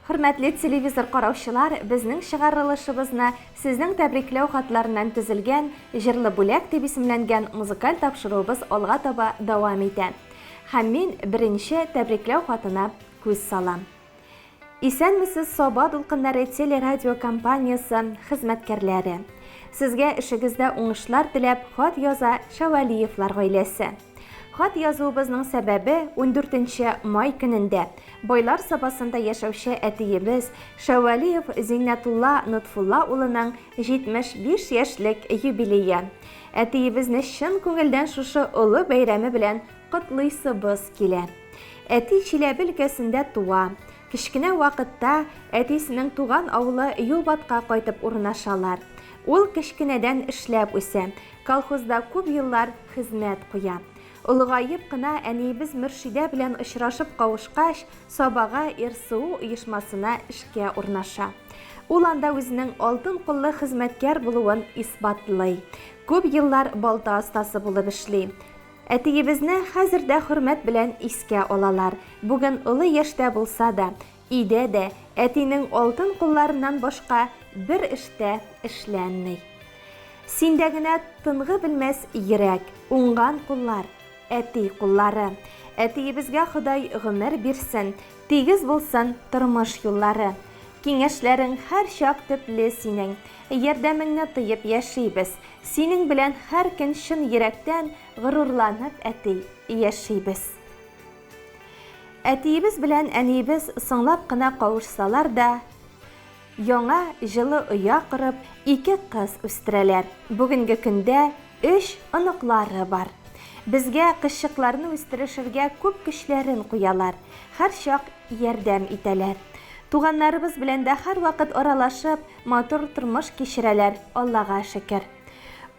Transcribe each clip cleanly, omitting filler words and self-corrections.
Hürmetli televizor qarawçılar, bizning шығарылышыбызны сезнең тәбрикләү хатларыннан төзелгән җырлы бүләк дип исемләнгән музыкаль тапшыруыбыз алга таба дәвам итә. Һәм мин беренче тәбрикләү хатына күз салам. Исәнмесез, Саба дулкыннары телерадио компаниясы хезмәткәрләре. Сезгә эшегездә уңышлар теләп хат яза Шәвәлиевлар гаиләсе. Хат язуыбызның сәбәбе 14 май көнендә Байлар сабасында яшәүче әтиебез Шәвәлиев Зиннәтулла Нутфулла улының 75 яшьлек юбилее. Әтиебезне чын күңелдән шушы олы бәйрәме белән котлыйсыбыз килә. Әти Чиләбе өлкәсендә туа. Кичкенә вакытта әтисенең туган авылы Юлбатка кайтып урнашалар. Ул кичкенәдән эшләп үсә. Колхозда күп еллар хезмәт куя. Улыгайып кына әниебез Мөршидә белән очрашып кавышкач, Сабага РСУ оешмасына эшкә урнаша. Ул анда үзенең алтын куллы хезмәткәр булуын исбатлый. Күп еллар балта астасы булып эшли. Әтиебезне хәзердә хөрмәт белән искә алалар. Бүген улы яшьтә булса да, өйдә дә әтинең алтын кулларыннан башка бер эштә эшләнмәй. Синдә генә тынгы белмәс йөрәк, уңган куллар. Әти куллары. Әтиебезгә Ходай гомер бирсен, тигез булсын тормыш юллары. Киңәшләрең һәр чак төпле синең. Ярдәмеңне тыеп яшибез. Синең белән һәр көн чын йөрәктән горурланып әти яшибез. Әтиебез белән әниебез соңлап кына кавышсалар да, яңа җылы оя корып, 2 кыз үстерәләр. Бүгенге көндә 3 оныклары бар. Безгә кызчыкларны үстерешергә күп көчләрен куялар. Һәр чак ярдәм итәләр. Туганнарыбыз белән дә һәр вакыт аралашып, матур тормыш кичерәләр, Аллага шөкер.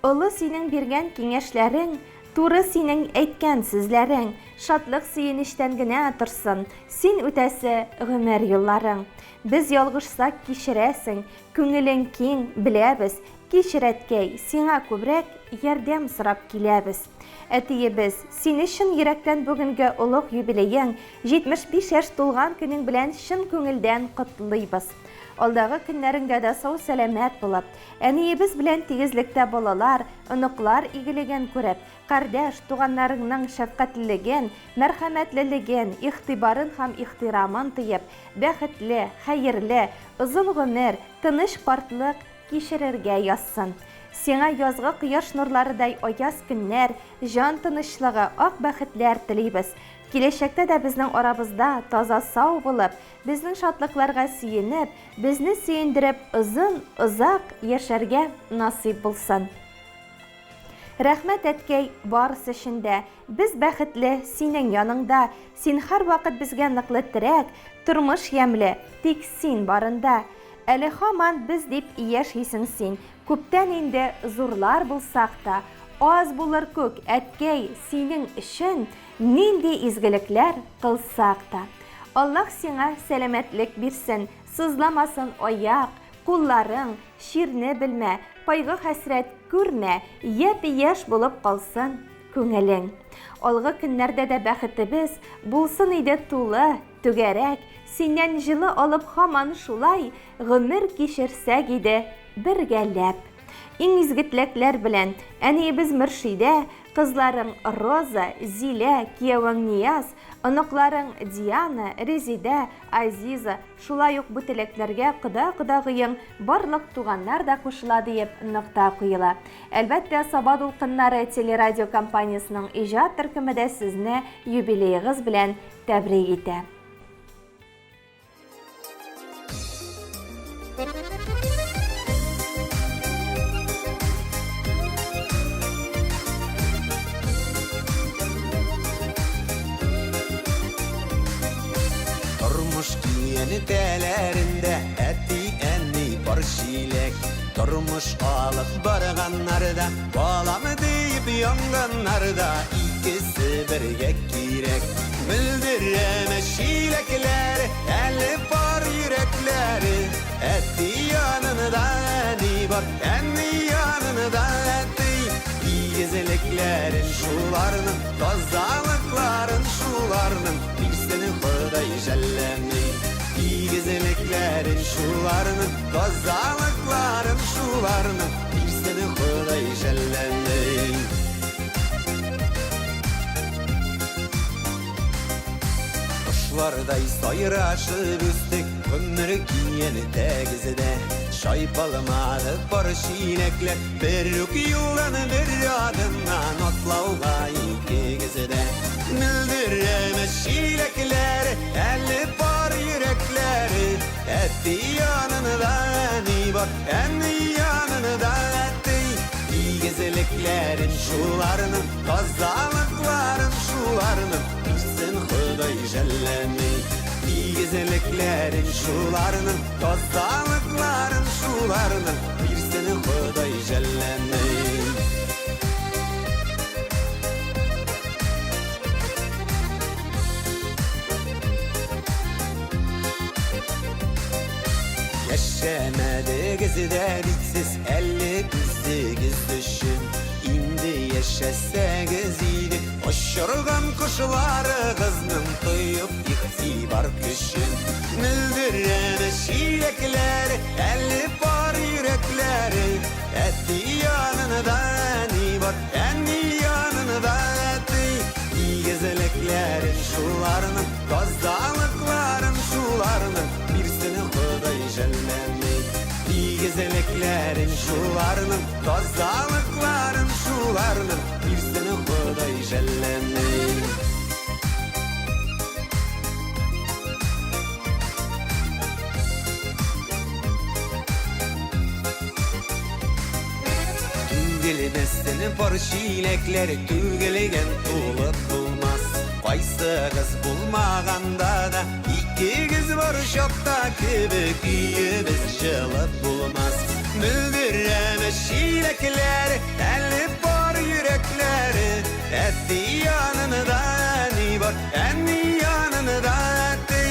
Олы синең биргән киңәшләрең, туры синең әйткән сүзләрең, шатлык сөенечтән генә торсын, син үтәсе гомер юлларың. Без ялгышсак кичерәсең, күңелең киң, беләбез, кичерәткәй, сиңа күбрәк ярдәм сорап киләбез. Әтиебез, сине чын йөрәктән бүгенге олуг юбилеең, 75 яшь тулган көнең белән чын күңелдән котлыйбыз. Алдагы көннәреңдә дә сау-сәламәт булып, әниебез белән тигезлектә балалар, оныклар игелеген күреп, кардәш туганнарыңның шәфкатьлелеген, мәрхәмәтлелеген, игътибарын һәм ихтирамын тыеп, бәхетле, хәерле, озын гомер, тыныч картлык кичерергә язсын. Сиңа язгы кояш нурларыдай аяз көннәр, җан тынычлыгы, ак бәхетләр телибез. Киләчәктә дә безнең арабызда таза сау булып, безнең шатлыкларга сөенеп, безне сөендереп, озак яшәргә насыйп булсын. Рәхмәт әткәй барысы өчен дә. Без бәхетле синең яныңда. Син һәр вакыт безгә ныклы терәк, тормыш ямле, тик син барында. Әле һаман без дип яшисең син. Күптән инде зурлар булсак та, аз булыр күк әткәй синең өчен нинди изгелекләр кылсак та. Аллаһ сиңа сәламәтлек бирсен, сызламасын аяк, кулларың, ширне белмә, кайгы хәсрәт күрмә, япь-яшь булып калсын күңелең. Алгы көннәрдә дә бәхетебез булсын иде тулы, түгәрәк, синнән җылы алып һаман шулай гомер кичерсәк иде бергәләп. Иң изгетләкләр белән әниебез Мөршидә, кызларың Роза, Зилә, киявең Нияз, оныкларың Диана, Резидә, Азиза, шулай ук бу теләкләргә кода-кодагыең барлык туганнар да кушыла диеп нокта куела. Әлбәттә, Саба дулкыннары телерадио компаниясының иҗат төркеме дә сезне юбилеегыз белән тәбрик итә. Тәләрендә әти әни бар чиләк. Тормыш алып барганнарда, балам дип янганнарда, икесе бергә кирәк. Белдерәмә чиләкләр, әле бар йөрәкләре. Әти янында әни бар, әни янында әти. Игезлекләрен шуларның, тазалыкларын шуларның, бирсен Ходай жәлләми. Игезлек şularının, tozalıklarım şularının, bir seni Xuday jellemey. Kuşlarday sayraşıp üstek, ömür giyeni tegizide, şaypalmalı porşinekler, berrük yıldan bir adından otlauğa ikigizide. Mildüreme şilekler, elli par yürekleri, etti yanında eni var, eni yanında etti. İyigezeliklerin şularının, kazalıkların şularının, bilsin Xuday jellemey. İyigezeliklerin şularının, kazalıkların şularının, bilsin Xuday jellemey. Yaşamadıgız da bitsiz 58 düşün. İndi yaşasagiz idi oşurgan kuşları kızның tuyup iktibar küşün. Mildüreme şilekleri, 50 par yürekleri, etti yanında eni var, eni yanında etti. İyigezeleklerin şularının, kazalıkların şularının, bir seni Xuday jellemey. İyigezeleklerin şularının, kazalıkların şularının, bir seni Xuday jellemey. Tügülmesinin porşilekleri, tügülgen tulup bulmaz. Qaysı kız bulmaganda da, iki kız var şokta gibi, kuyubuz jılıp bulmaz. Mildüreme şilekleri, 50 par yürekleri, etti yanında eni var, eni yanında etti.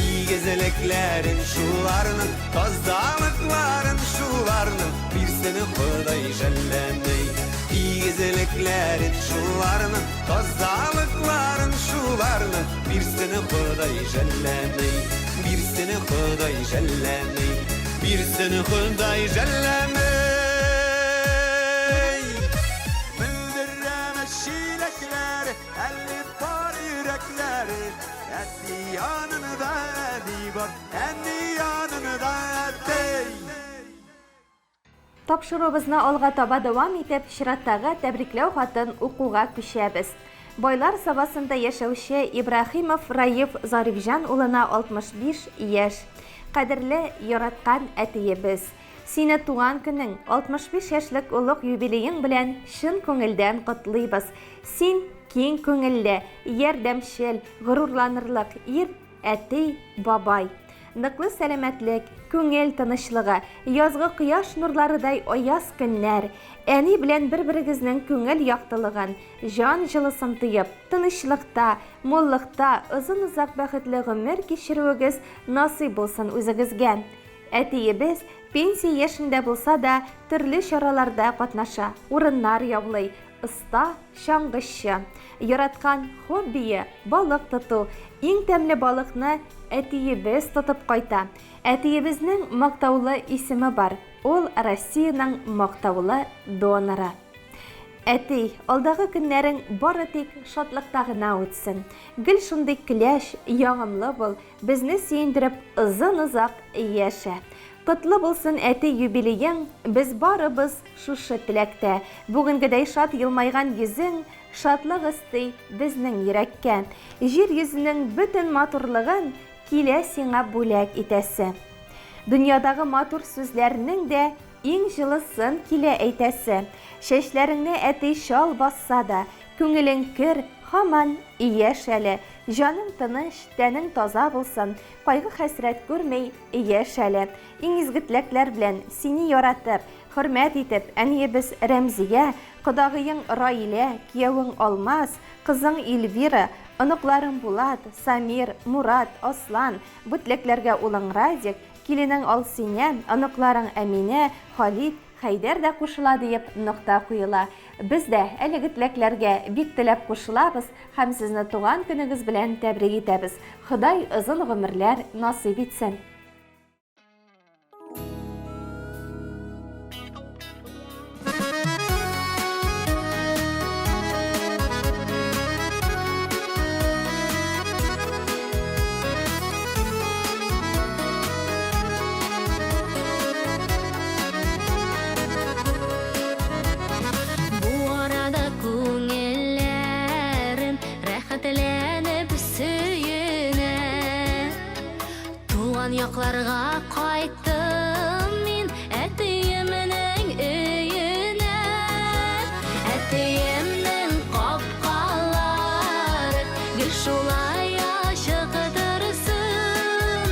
İyigezeleklerin şularının, kazalıkların şularının, bir seni Xuday jellemey. İyigezeleklerin şularının, kazalıkların şularının, bir seni Xuday jellemey. Bir seni Xuday jellemey. Bir seni Xuday jellemey. Mildüreme şilekleri, 50 par yürekleri, etti yanında eni var, eni yanında etti. Тапшыруыбызны алга таба дәвам итеп, чираттагы тәбрикләү хатын укуга күчәбез. Байлар сабасында яшәүче Ибрахимов Раиф Зарифҗан улына 65 яшь. Кадерле яраткан әтиебез, сине туган көнең 65 яшьлек улуг юбилеең белән чын күңелдән котлыйбыз. Син киң күңелле, ярдәмчел, горурланырлык ир, әти, бабай. Ныклы сәламәтлек, күңел тынычлыгы, язгы кояш нурларыдай аяз көннәр, әни белән бер-берегезнең күңел яктылыгын, җан җылысын тоеп, тынычлыкта, муллыкта озын-озак бәхетле гомер кичерүегез насыйп булсын үзегезгә. Әтиебез пенсия яшендә булса да, төрле чараларда катнаша, урыннар яулый, оста чаңгычы. Яраткан хоббие балык тоту. Иң тәмле балыкны әтиебез тотып кайта. Әтиебезнең мактаулы исеме бар. Ул Россиянең мактаулы доноры. Әти, алдагы көннәрең бары тик шатлыкта гына үтсен. Гел шундый киләш, яңымлы бул, безне сөендереп озын-озак яшә. Котлы булсын әти юбилеең, без барыбыз шушы теләктә. Бүгенгедәй шат елмайган йөзең, шатлык исти безнең йөрәккә. Җир йөзенең бөтен матурлыгын килә сиңа бүләк итәсе. Дөньядагы матур сүзләрнең дә иң җылысын килә әйтәсе. Чәчләреңне әти шал басса да, күңелең кер, һаман яшь әле. Җаның тыныч, тәнең таза булсын, кайгы хәсрәт күрмәй яшь әле. Иң изге теләкләр белән сине яратып, хөрмәт итеп, әниебез Рәмзия, кодагыең Раилә, кияүең Алмаз, кызың Эльвира, оныкларың Булат, Самир, Мурат, Аслан, бу теләкләргә улың Радик, киленең Алсинә, оныкларың Әминә, Халид, Хайдар да кушыла диеп нокта куела. Без дә әлеге теләкләргә бик теләп кушылабыз һәм сезне туган көнегез белән тәбрик итәбез. Ходай озын гомерләр насыйп итсен. туган якларга кайттым мин әтиемнең өенә. Әтиемнең капкалары гел шулай ачык торсын.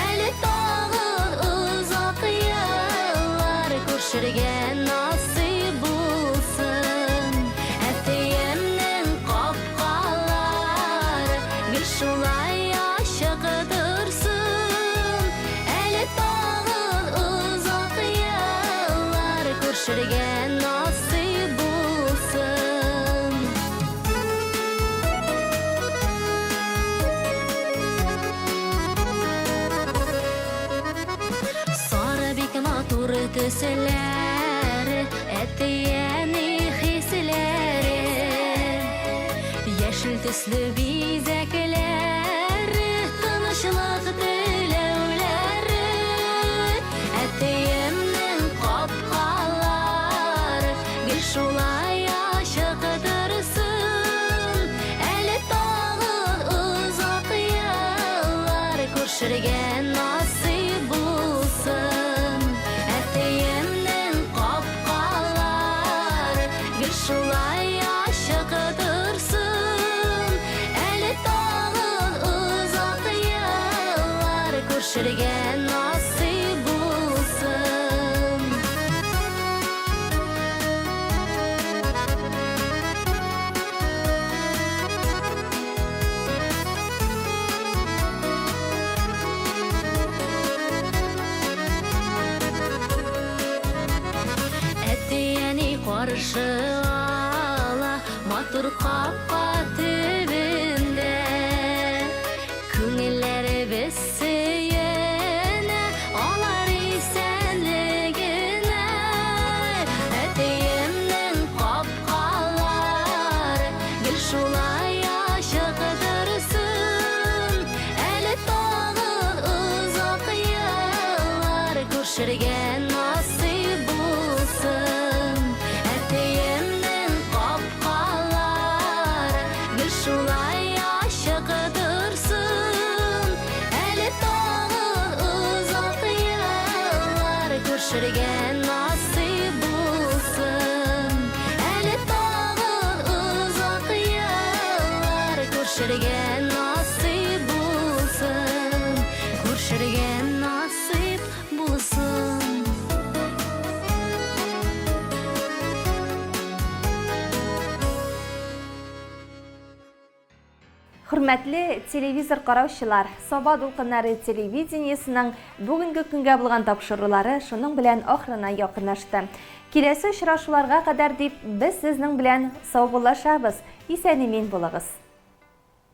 Әле тагын узак еллар күршергә насыйп булсын. Әтиемнең капкалары гел шулай ачык торсын. Әле тагын узак еллар күршергә насыйп булсын. Сары бик матур төсләре, әтиәне хисләре, яшел төсле бизәкләре, тынычлык теләүләре. Әтиемнең капкалары гел шулай ачык торсын. Әле тагын узак еллар күршергә насыйп булсын. Әтиемнең капкалары гел шулай ачык торсын. Әле тагын узак еллар күршергә насыйп булсын. Әтиәне каршы ала матур капка төбендә. Күңелләребез сөенә алар исәнлегенә. Әтиемнең капкалары гел шулай ачык торсын. Әле тагын узак еллар күршергә насыйп булсын. Әтиемнең капкалары гел шулай ачык торсын. Әле тагын узак еллар күршергә насыйп булсын. Әле тагын узак еллар күршергә насыйп булсын. Күршергә насыйп булсын. Хөрмәтле телевизор караучылар, Саба дулкыннары телевидениесенең бүгенге көнгә булган тапшырулары шуның белән ахырына якынлашты. Киләсе очрашуларга кадәр дип без сезнең белән саубуллашабыз. Исән-имин булыгыз.